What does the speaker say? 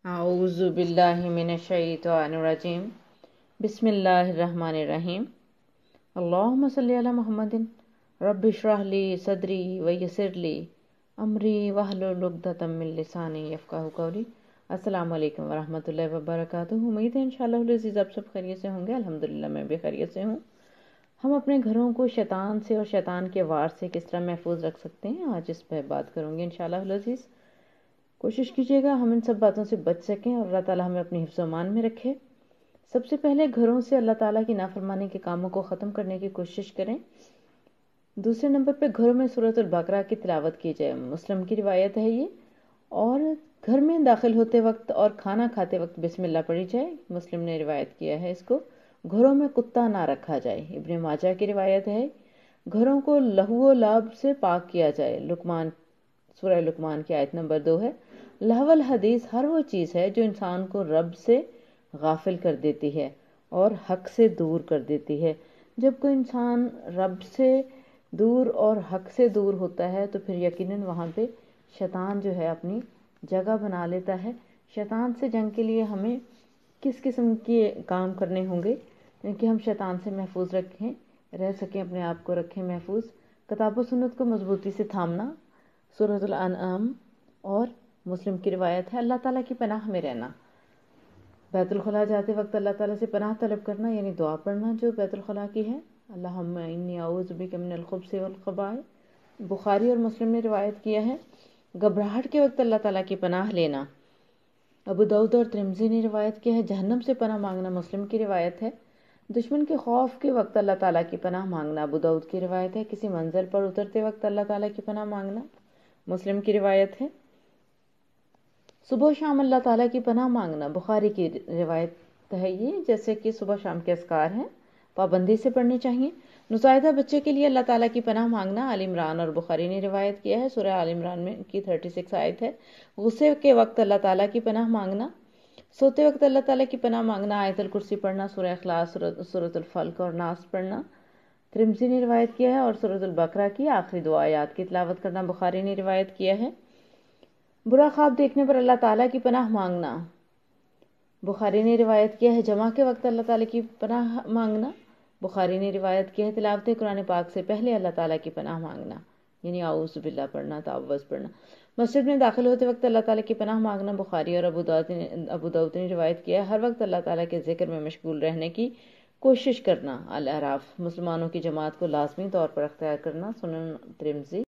اعوذ باللہ من الشیطان الرجیم بسم اللہ الرحمن الرحیم اللہم صلی علی محمد رب اشرح لی صدری ویسر لی امری واحلل عقدۃ من لسانی یفقہوا قولی۔ السلام علیکم ورحمۃ اللہ وبرکاتہ۔ امید ہے انشاءاللہ العزیز آپ سب خیریت سے ہوں گے۔ الحمدللہ میں بھی خیریت سے ہوں۔ ہم اپنے گھروں کو شیطان سے اور شیطان کے وار سے کس طرح محفوظ رکھ سکتے ہیں، آج اس پہ بات کروں گے انشاءاللہ العزیز۔ کوشش کیجیے گا ہم ان سب باتوں سے بچ سکیں اور اللہ تعالیٰ ہمیں اپنی حفظ و امان میں رکھے۔ سب سے پہلے گھروں سے اللہ تعالیٰ کی نافرمانی کے کاموں کو ختم کرنے کی کوشش کریں۔ دوسرے نمبر پہ گھروں میں سورۃ البقرہ کی تلاوت کی جائے۔ مسلم کی روایت ہے یہ، اور گھر میں داخل ہوتے وقت اور کھانا کھاتے وقت بسم اللہ پڑھی جائے۔ مسلم نے روایت کیا ہے اس کو۔ گھروں میں کتا نہ رکھا جائے۔ ابن ماجہ کی روایت ہے۔ گھروں کو لہو و لعب سے پاک کیا جائے۔ لقمان، سورہ لقمان کی آیت نمبر 2 ہے۔ لہو الحدیث ہر وہ چیز ہے جو انسان کو رب سے غافل کر دیتی ہے اور حق سے دور کر دیتی ہے۔ جب کوئی انسان رب سے دور اور حق سے دور ہوتا ہے تو پھر یقیناً وہاں پہ شیطان جو ہے اپنی جگہ بنا لیتا ہے۔ شیطان سے جنگ کے لیے ہمیں کس قسم کے کام کرنے ہوں گے کہ ہم شیطان سے محفوظ رہ سکیں، اپنے آپ کو رکھیں محفوظ؟ کتاب و سنت کو مضبوطی سے تھامنا، سورۃ الانعام اور مسلم کی روایت ہے۔ اللہ تعالیٰ کی پناہ میں رہنا، بیت الخلاء جاتے وقت اللہ تعالیٰ سے پناہ طلب کرنا، یعنی دعا پڑھنا جو بیت الخلاء کی ہے، اللہم انی اعوذ بک من الخبث والخبائث۔ بخاری اور مسلم نے روایت کیا ہے۔ گھبراہٹ کے وقت اللہ تعالیٰ کی پناہ لینا، ابو داؤد اور ترمذی نے روایت کیا ہے۔ جہنم سے پناہ مانگنا، مسلم کی روایت ہے۔ دشمن کے خوف کے وقت اللہ تعالیٰ کی پناہ مانگنا، ابو داؤد کی روایت ہے۔ کسی منزل پر اترتے وقت اللہ تعالیٰ کی پناہ مانگنا، مسلم کی روایت ہے۔ صبح و شام اللہ تعالیٰ کی پناہ مانگنا، بخاری کی روایت ہے یہ، جیسے کہ صبح شام کے اذکار ہیں، پابندی سے پڑھنے چاہیے۔ نوزائیدہ بچے کے لیے اللہ تعالیٰ کی پناہ مانگنا، آل عمران اور بخاری نے روایت کیا ہے۔ سورہ آل عمران میں کی 36 آیت ہے۔ غصے کے وقت اللہ تعالیٰ کی پناہ مانگنا، سوتے وقت اللہ تعالیٰ کی پناہ مانگنا، آیت الکرسی پڑھنا، سورہ اخلاص، سورۃ الفلق اور ناس پڑھنا، ترمذی نے روایت کیا ہے۔ اور سورۃ البقرہ کی آخری 2 آیات کی تلاوت کرنا، بخاری نے روایت کیا ہے۔ برا خواب دیکھنے پر اللہ تعالیٰ کی پناہ مانگنا، بخاری نے روایت کیا ہے۔ جمعہ کے وقت اللہ تعالیٰ کی پناہ مانگنا، بخاری نے روایت کیا ہے۔ تلاوت قرآن پاک سے پہلے اللہ تعالیٰ کی پناہ مانگنا، یعنی اعوذ باللہ پڑھنا، تعوذ پڑھنا۔ مسجد میں داخل ہوتے وقت اللہ تعالیٰ کی پناہ مانگنا، بخاری اور ابو داؤد نے روایت کیا ہے۔ ہر وقت اللہ تعالیٰ کے ذکر میں مشغول رہنے کی کوشش کرنا، الاعراف۔ مسلمانوں کی جماعت کو لازمی طور پر اختیار کرنا، سنن ترمذی۔